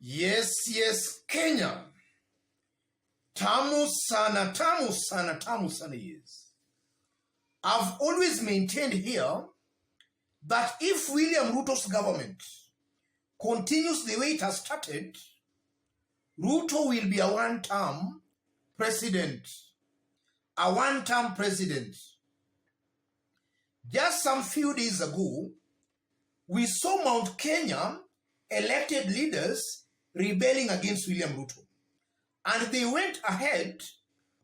Yes, Kenya. Tamu sana, yes. I've always maintained here that if William Ruto's government continues the way it has started, Ruto will be a one-term president. A one-term president. Just some few days ago, we saw Mount Kenya elected leaders rebelling against William Ruto. And they went ahead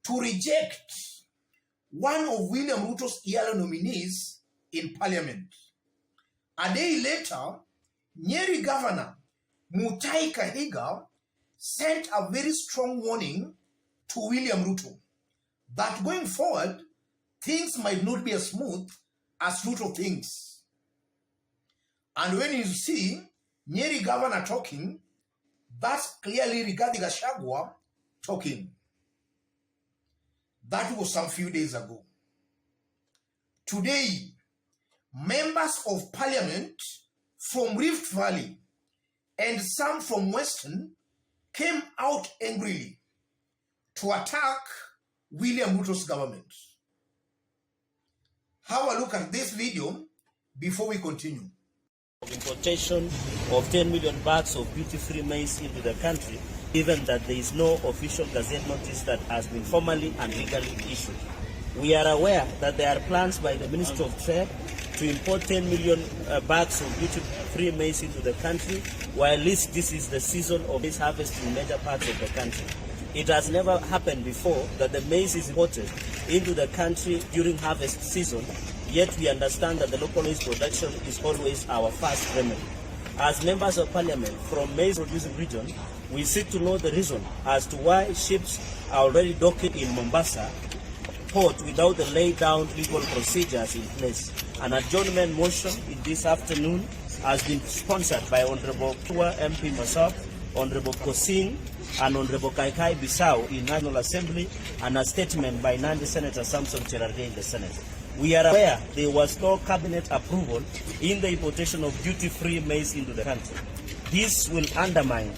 to reject one of William Ruto's yellow nominees in parliament. A day later, Nyeri Governor Mutahi Kahiga sent a very strong warning to William Ruto that going forward, things might not be as smooth as Ruto thinks. And when you see Nyeri Governor talking, that's clearly Rigathi Gachagua talking. That was some few days ago. Today, members of parliament from Rift Valley and some from Western came out angrily to attack William Ruto's government. Have a look at this video before we continue. Importation of 10 million bags of duty-free maize into the country, given that there is no official gazette notice that has been formally and legally issued. We are aware that there are plans by the Ministry of Trade to import 10 million bags of duty-free maize into the country, while at least this is the season of maize harvest in major parts of the country. It has never happened before that the maize is imported into the country during harvest season, yet we understand that the local maize production is always our first remedy. As members of parliament from maize-producing region, we seek to know the reason as to why ships are already docking in Mombasa port without the laid down legal procedures in place. An adjournment motion in this afternoon has been sponsored by Honorable Kuria MP Masab, Honorable Kosing, and Honorable Kaikai Bisau in National Assembly, and a statement by Nandi Senator Samson Cherargei in the Senate. We are aware there was no cabinet approval in the importation of duty-free maize into the country. This will undermine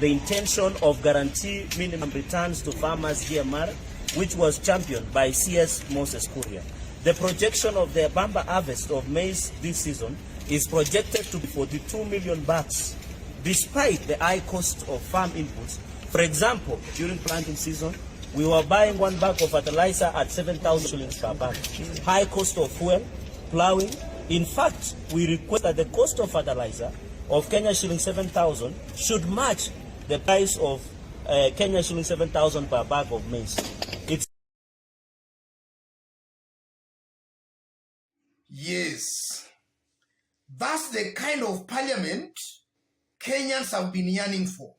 the intention of guarantee minimum returns to farmers GMR, which was championed by CS Moses Kuria. The projection of the bumper harvest of maize this season is projected to be 42 million bags, despite the high cost of farm inputs. For example, during planting season, we were buying one bag of fertilizer at 7,000 shillings per bag. High cost of fuel, plowing. In fact, we request that the cost of fertilizer of Kenya shilling 7,000 should match the price of Kenya shilling 7,000 per bag of maize. Yes, that's the kind of parliament Kenyans have been yearning for.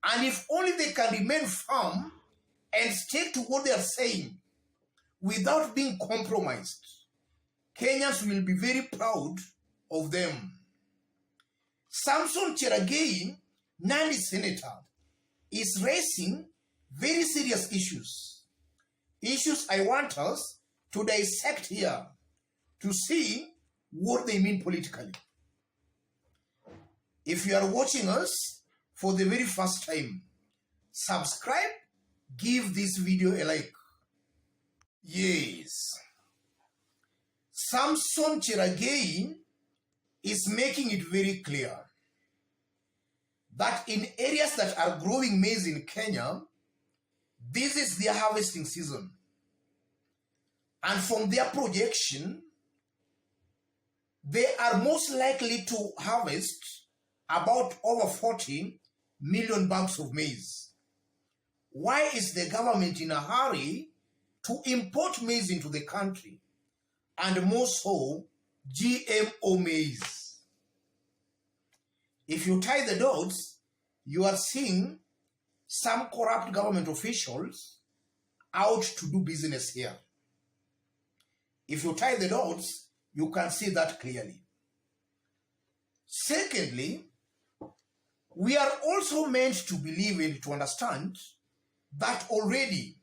And if only they can remain firm and stick to what they are saying without being compromised, Kenyans will be very proud of them. Samson Cherargei, Nandi Senator, is raising very serious issues. Issues I want us to dissect here to see what they mean politically. If you are watching us for the very first time, subscribe, give this video a like. Yes. Samson Cherargei is making it very clear that in areas that are growing maize in Kenya, this is their harvesting season. And from their projection, they are most likely to harvest about over 40 million bags of maize. Why is the government in a hurry to import maize into the country, and more so GMO maize? If you tie the dots, you are seeing some corrupt government officials out to do business here. If you tie the dots, you can see that clearly. Secondly, we are also meant to believe and to understand that already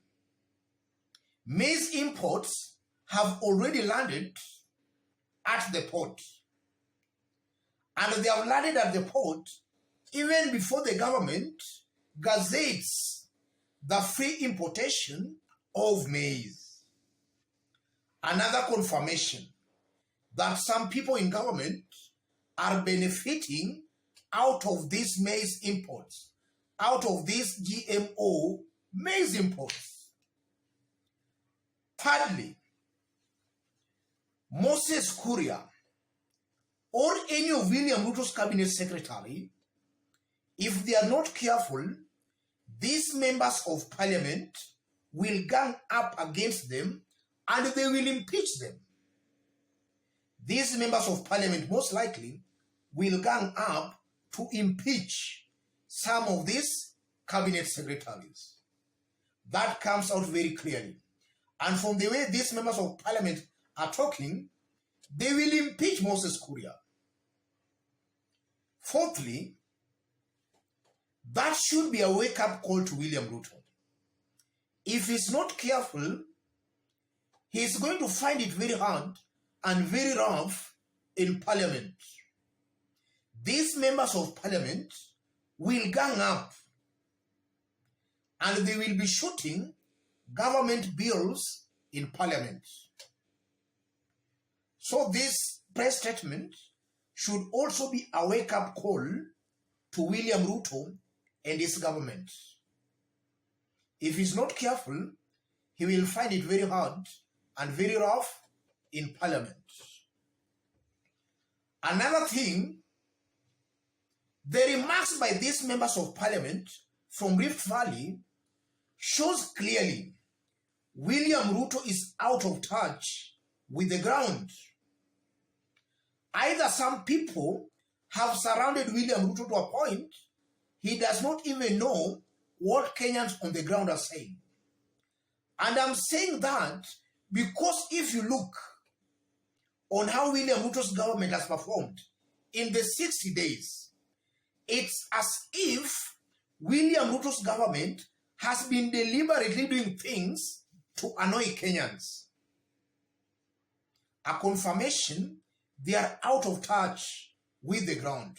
maize imports have already landed at the port. And they have landed at the port even before the government gazettes the free importation of maize. Another confirmation that some people in government are benefiting out of these maize imports, out of these GMO maize imports. Thirdly, Moses Kuria or any of William Ruto's cabinet secretary, if they are not careful, these members of parliament will gang up against them and they will impeach them. These members of parliament most likely will gang up to impeach some of these cabinet secretaries. That comes out very clearly. And from the way these members of parliament are talking, they will impeach Moses Kuria. Fourthly, that should be a wake-up call to William Ruto. If he's not careful, he's going to find it very hard and very rough in parliament. These members of parliament will gang up and they will be shooting government bills in parliament. So this press statement should also be a wake-up call to William Ruto and his government. If he's not careful, he will find it very hard and very rough in parliament. Another thing, the remarks by these members of parliament from Rift Valley shows clearly William Ruto is out of touch with the ground. Either some people have surrounded William Ruto to a point he does not even know what Kenyans on the ground are saying. And I'm saying that because if you look on how William Ruto's government has performed in the 60 days, it's as if William Ruto's government has been deliberately doing things to annoy Kenyans. A confirmation they are out of touch with the ground.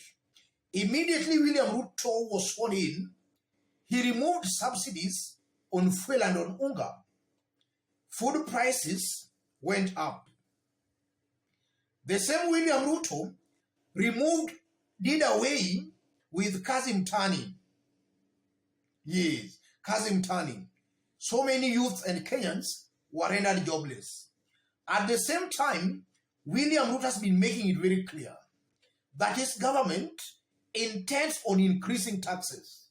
Immediately William Ruto was sworn in, he removed subsidies on fuel and on unga. Food prices went up. The same William Ruto did away with Kazim Tani. Yes, Kazim Tani. So many youths and Kenyans were rendered jobless. At the same time, William Ruto has been making it very clear that his government intends on increasing taxes.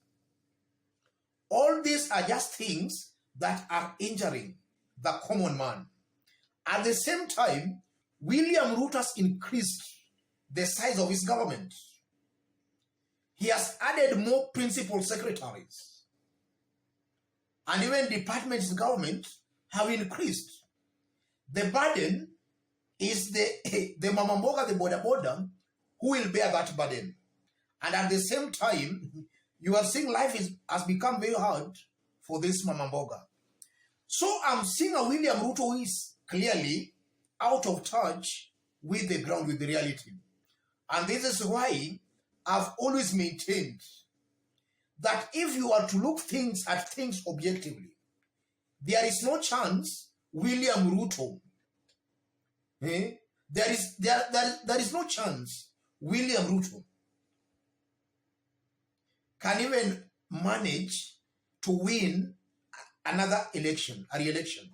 All these are just things that are injuring the common man. At the same time, William Ruto has increased the size of his government. He has added more principal secretaries. And even departments in government have increased. The burden is the mama mboga, the boda, who will bear that burden. And at the same time, you are seeing life has become very hard for this mama mboga. So I'm seeing a William Ruto who is clearly out of touch with the ground, with the reality. And this is why I've always maintained that if you are to look at things objectively, there is no chance William Ruto, there is no chance William Ruto can even manage to win another election, a re-election,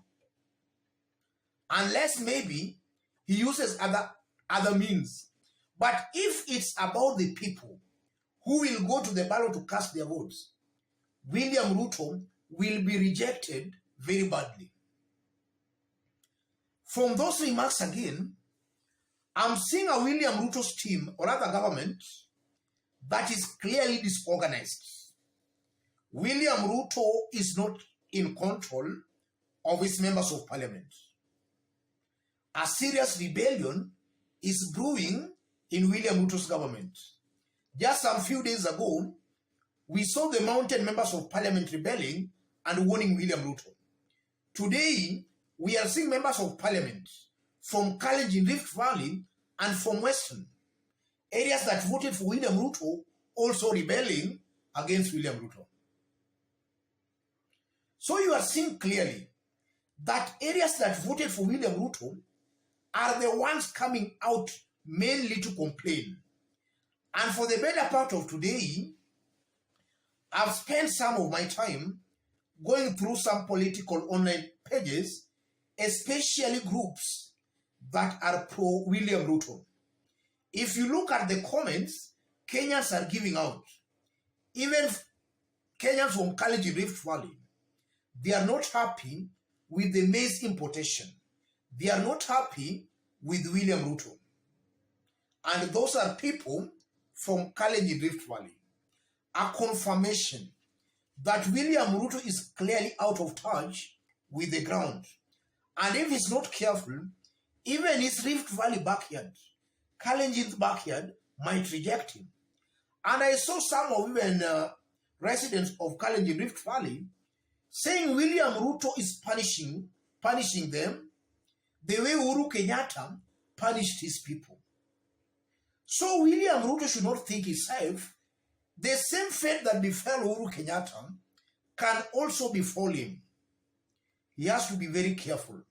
unless maybe he uses other means. But if it's about the people who will go to the ballot to cast their votes, William Ruto will be rejected very badly. From those remarks again, I'm seeing a William Ruto's team, or rather government, that is clearly disorganized. William Ruto is not in control of his members of parliament. A serious rebellion is brewing in William Ruto's government. Just a few days ago, we saw the mountain members of parliament rebelling and warning William Ruto. Today, we are seeing members of parliament from College in Rift Valley and from Western, areas that voted for William Ruto, also rebelling against William Ruto. So you are seeing clearly that areas that voted for William Ruto are the ones coming out mainly to complain. And for the better part of today, I've spent some of my time going through some political online pages, especially groups that are pro-William Ruto. If you look at the comments, Kenyans are giving out. Even Kenyans from Rift Valley, they are not happy with the maize importation. They are not happy with William Ruto. And those are people from Rift Valley. A confirmation that William Ruto is clearly out of touch with the ground. And if he's not careful, even his Rift Valley backyard, Kalenjin's backyard, might reject him. And I saw some of even residents of Rift Valley saying William Ruto is punishing them the way Uhuru Kenyatta punished his people. So William Ruto should not think himself the same fate that befell Uhuru Kenyatta can also befall him. He has to be very careful.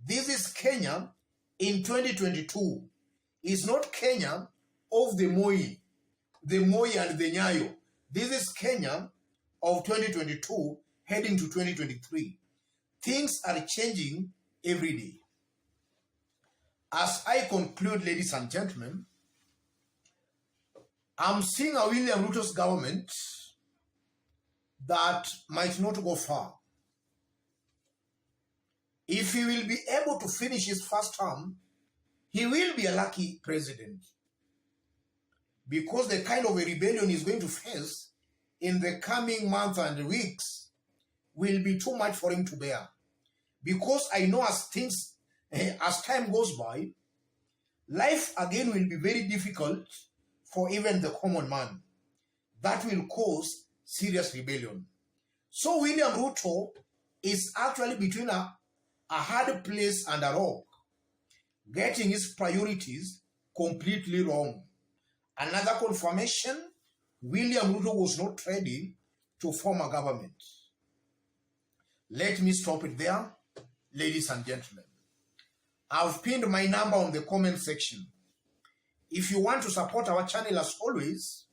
This is Kenya in 2022. It's not Kenya of the Moi and the Nyayo. This is Kenya of 2022 heading to 2023. Things are changing every day. As I conclude, ladies and gentlemen, I'm seeing a William Ruto's government that might not go far. If he will be able to finish his first term, he will be a lucky president. Because the kind of a rebellion he's going to face in the coming months and weeks will be too much for him to bear. Because I know as time goes by, life again will be very difficult for even the common man. That will cause serious rebellion. So William Ruto is actually between a hard place and a rock, getting his priorities completely wrong. Another confirmation, William Ruto was not ready to form a government. Let me stop it there, ladies and gentlemen. I've pinned my number on the comment section. If you want to support our channel as always,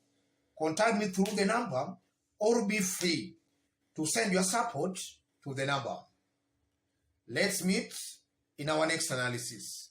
contact me through the number or be free to send your support to the number. Let's meet in our next analysis.